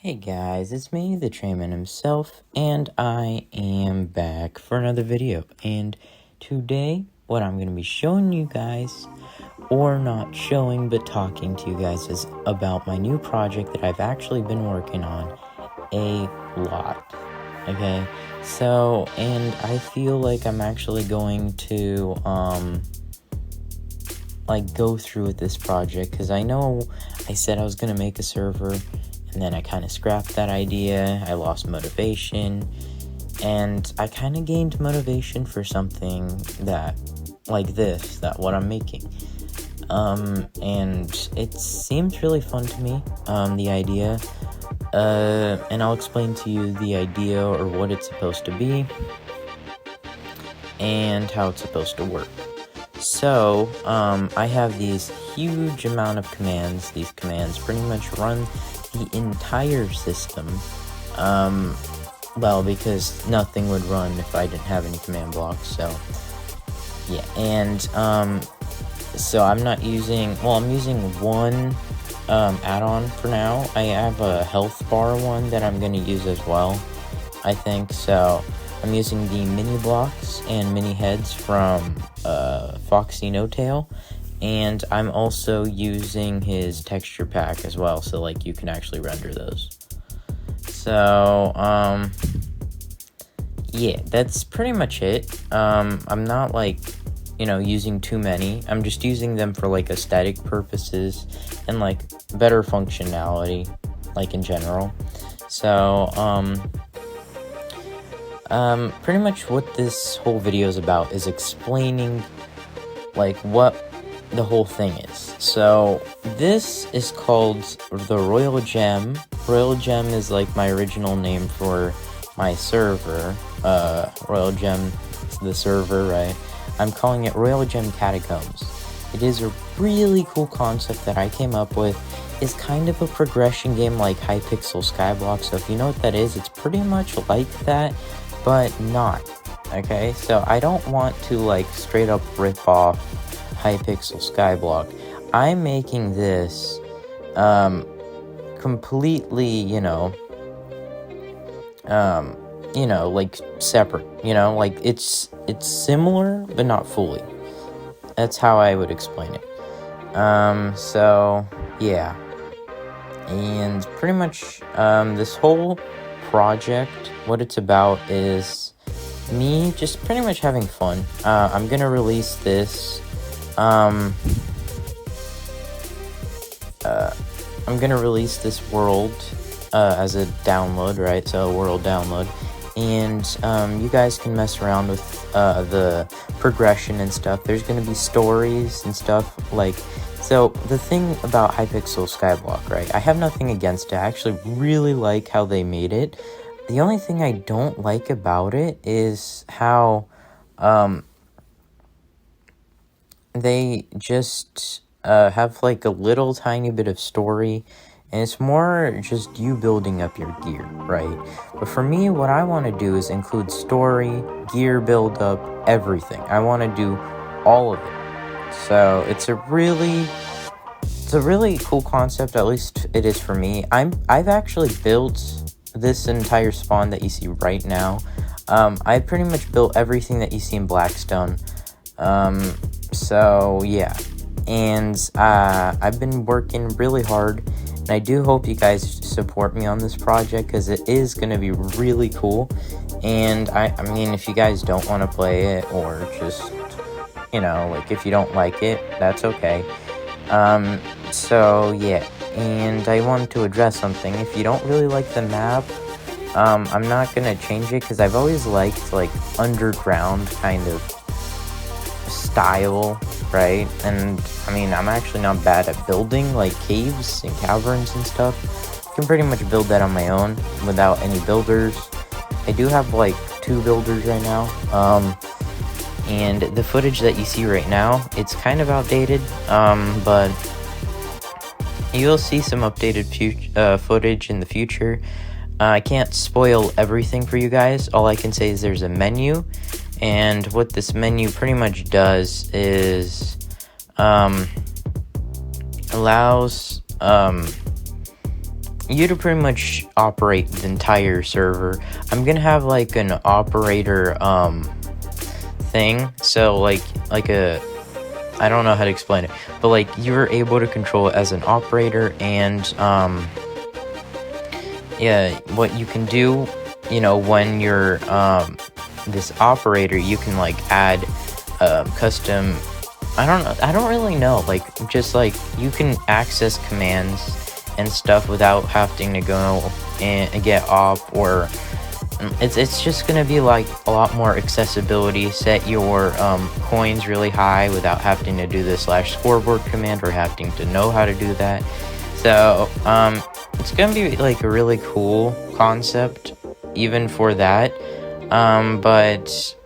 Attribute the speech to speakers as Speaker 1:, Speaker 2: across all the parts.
Speaker 1: Hey guys, it's me, the Trainman himself, and I am back for another video. And today, what I'm going to be showing you guys, or not showing, but talking to you guys, is about my new project that I've actually been working on a lot. Okay, so, and I feel like I'm actually going to, go through with this project, because I know I said I was going to make a server, and then I kind of scrapped that idea. I lost motivation, and I kind of gained motivation for something that, like this, that what I'm making. And it seems really fun to me, the idea. And I'll explain to you the idea, or what it's supposed to be, and how it's supposed to work. So, I have these huge amount of commands. These commands pretty much run the entire system. Well, because nothing would run if I didn't have any command blocks, so, yeah, and, so I'm not using, well, I'm using one, add-on for now. I have a health bar one that I'm gonna use as well, I think, so I'm using the mini blocks and mini heads from, Foxy No Tail. And I'm also using his texture pack as well, so, like, you can actually render those. So, yeah, that's pretty much it. I'm not, like, using too many. I'm just using them for, like, aesthetic purposes and, like, better functionality, like, in general. So, pretty much what this whole video is about is explaining, like, what the whole thing is. So this is called the Royal Gem. Royal Gem is like my original name for my server. Royal Gem, the server, right? I'm calling it Royal Gem Catacombs. It is a really cool concept that I came up with. It's kind of a progression game like Hypixel Skyblock. So if you know what that is, it's pretty much like that, but not. Okay, so I don't want to, like, straight up rip off Hypixel Skyblock. I'm making this completely, like, separate, like, it's similar but not fully. That's how I would explain it. So yeah, and pretty much this whole project, what it's about is me just pretty much having fun. I'm gonna release this. I'm gonna release this world as a download, right? So a world download, and you guys can mess around with the progression and stuff. There's gonna be stories and stuff, like. So the thing about Hypixel Skyblock, right? I have nothing against it. I actually really like how they made it. The only thing I don't like about it is how they just have, like, a little tiny bit of story, and it's more just you building up your gear, right? But for me, what I want to do is include story, gear build up, everything. I want to do all of it. So it's a really cool concept. At least it is for me. I've actually built this entire spawn that you see right now. I pretty much built everything that you see in Blackstone. So yeah, and I've been working really hard, and I do hope you guys support me on this project, because it is going to be really cool. And I mean, if you guys don't want to play it, or just, like, if you don't like it, that's okay. So yeah, and I wanted to address something. If you don't really like the map, I'm not gonna change it, because I've always liked, like, underground kind of style, right? And I mean, I'm actually not bad at building, like, caves and caverns and stuff. I can pretty much build that on my own without any builders. I do have, like, 2 builders right now. And the footage that you see right now, it's kind of outdated, but you'll see some updated footage in the future. I can't spoil everything for you guys. All I can say is there's a menu, and what this menu pretty much does is allows you to pretty much operate the entire server. I'm gonna have like an operator thing, so like a, I don't know how to explain it, but like you're able to control it as an operator, and yeah, what you can do, you know, when you're this operator, you can like add custom, I don't really know, like just like you can access commands and stuff without having to go and get op, or it's just gonna be like a lot more accessibility. Set your coins really high without having to do the /scoreboard command or having to know how to do that. So it's gonna be like a really cool concept even for that, but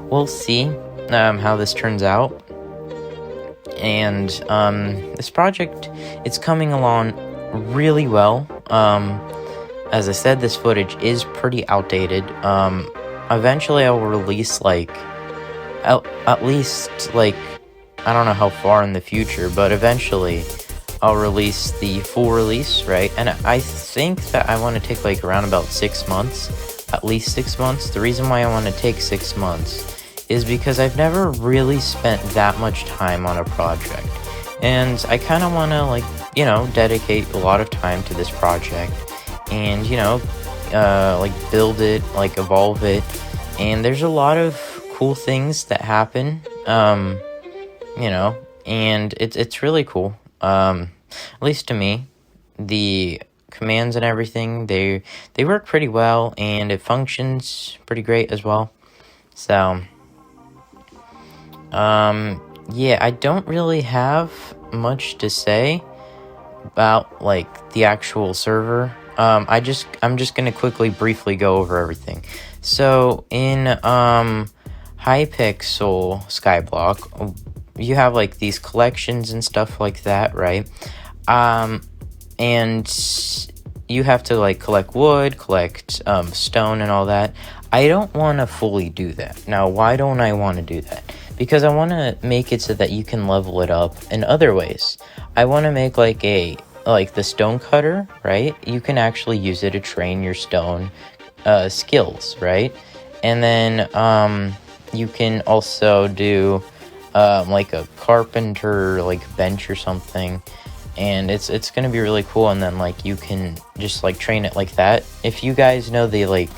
Speaker 1: we'll see how this turns out. And this project, it's coming along really well. As I said, this footage is pretty outdated. Eventually I'll release like at least like, I don't know how far in the future, but eventually I'll release the full release, right? And I think that I want to take like around about 6 months, at least 6 months. The reason why I want to take 6 months is because I've never really spent that much time on a project, and I kind of want to, like, you know, dedicate a lot of time to this project, and, you know, like build it, like evolve it. And there's a lot of cool things that happen, you know, and it's really cool. At least to me, the commands and everything, they work pretty well, and it functions pretty great as well. So yeah, I don't really have much to say about like the actual server. I'm just gonna briefly go over everything. So in Hypixel Skyblock, you have like these collections and stuff like that, right? And you have to like collect wood, collect stone and all that. I don't want to fully do that. Now, why don't I want to do that? Because I want to make it so that you can level it up in other ways. I want to make like the stone cutter, right? You can actually use it to train your stone skills, right? And then you can also do like a carpenter like bench or something, and it's gonna be really cool. And then like you can just like train it like that. If you guys know the, like,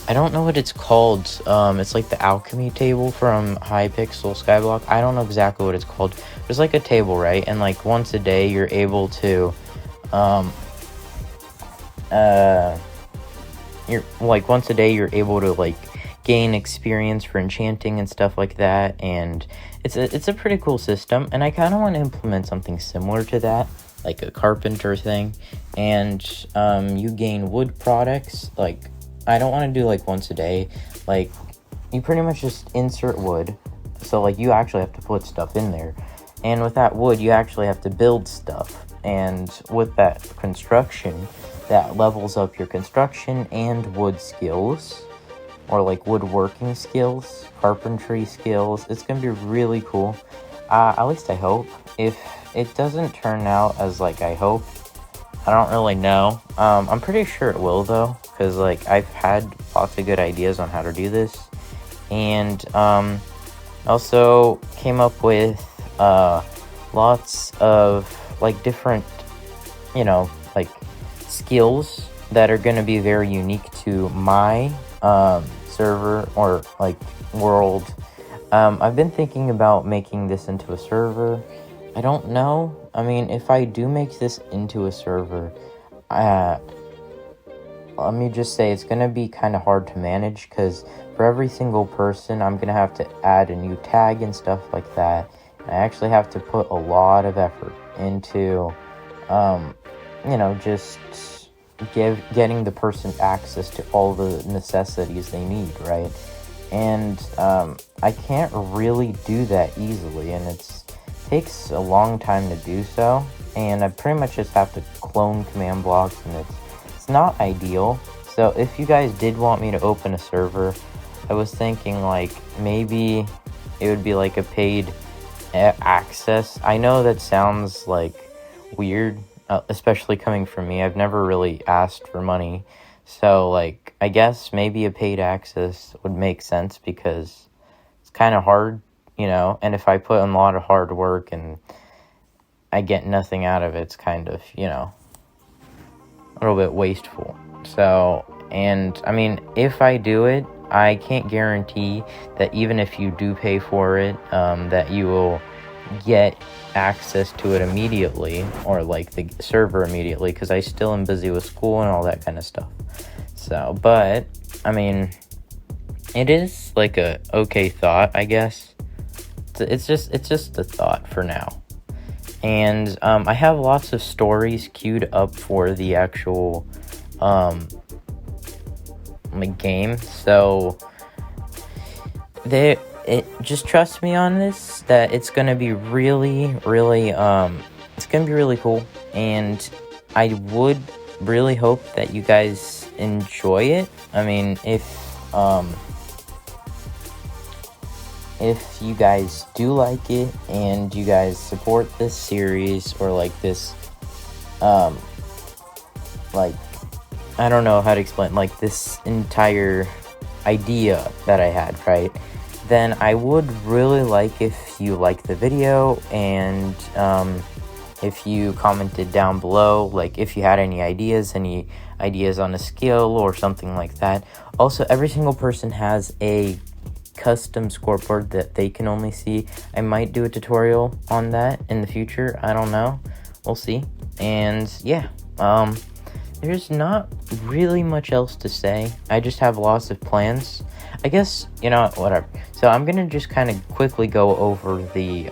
Speaker 1: I don't know what it's called, it's like the alchemy table from Hypixel Skyblock. I don't know exactly what it's called. There's like a table, right? And like once a day you're able to like gain experience for enchanting and stuff like that, and it's a pretty cool system. And I kind of want to implement something similar to that, like a carpenter thing. And you gain wood products. Like, I don't want to do like once a day. Like, you pretty much just insert wood, so like you actually have to put stuff in there, and with that wood you actually have to build stuff. And with that construction, that levels up your construction and wood skills, or like woodworking skills, carpentry skills. It's gonna be really cool. At least I hope. If it doesn't turn out as like I hope, I don't really know. I'm pretty sure it will though, because like I've had lots of good ideas on how to do this. And also came up with lots of like different, you know, like skills that are going to be very unique to my server or like world. I've been thinking about making this into a server. I don't know. I mean, if I do make this into a server, let me just say it's going to be kind of hard to manage, because for every single person, I'm going to have to add a new tag and stuff like that. And I actually have to put a lot of effort into, you know, just getting the person access to all the necessities they need, right? And I can't really do that easily, and it takes a long time to do so. And I pretty much just have to clone command blocks, and it's not ideal. So if you guys did want me to open a server, I was thinking like maybe it would be like a paid access. I know that sounds like weird, especially coming from me. I've never really asked for money. So, like, I guess maybe a paid access would make sense because it's kind of hard, and if I put in a lot of hard work and I get nothing out of it, it's kind of, a little bit wasteful. So, and I mean, if I do it, I can't guarantee that even if you do pay for it, that you will get access to it immediately, or like the server immediately, because I still am busy with school and all that kind of stuff. So, but I mean, it is like a okay thought, I guess. It's just a thought for now. And I have lots of stories queued up for the actual game. So just trust me on this, that it's gonna be really, really it's gonna be really cool. And I would really hope that you guys enjoy it. I mean, if you guys do like it and you guys support this series, or like this, like, I don't know how to explain, like this entire idea that I had, right? Then I would really like if you like the video, and if you commented down below, like if you had any ideas on a skill or something like that. Also, every single person has a custom scoreboard that they can only see. I might do a tutorial on that in the future. I don't know. We'll see. And yeah, there's not really much else to say. I just have lots of plans. I guess, whatever. So I'm gonna just kind of quickly go over the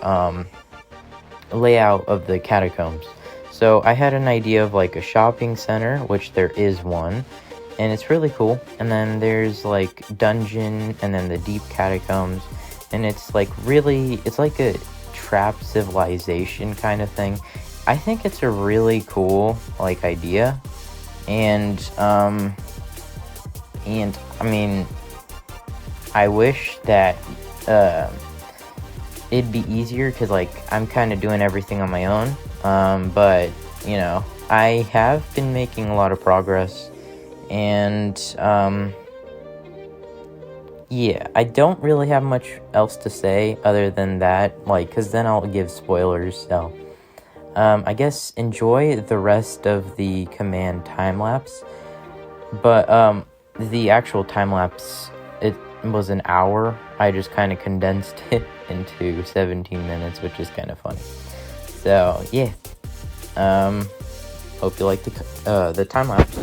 Speaker 1: layout of the catacombs. So I had an idea of like a shopping center, which there is one, and it's really cool. And then there's like dungeon, and then the deep catacombs, and it's like a trap civilization kind of thing. I think it's a really cool like idea, and I mean, I wish that it'd be easier, because like I'm kind of doing everything on my own, but I have been making a lot of progress. And yeah, I don't really have much else to say other than that, like, because then I'll give spoilers. So I guess enjoy the rest of the command time-lapse. But the actual time-lapse, it was an hour. I just kind of condensed it into 17 minutes, which is kind of funny. So yeah, hope you like the time-lapse.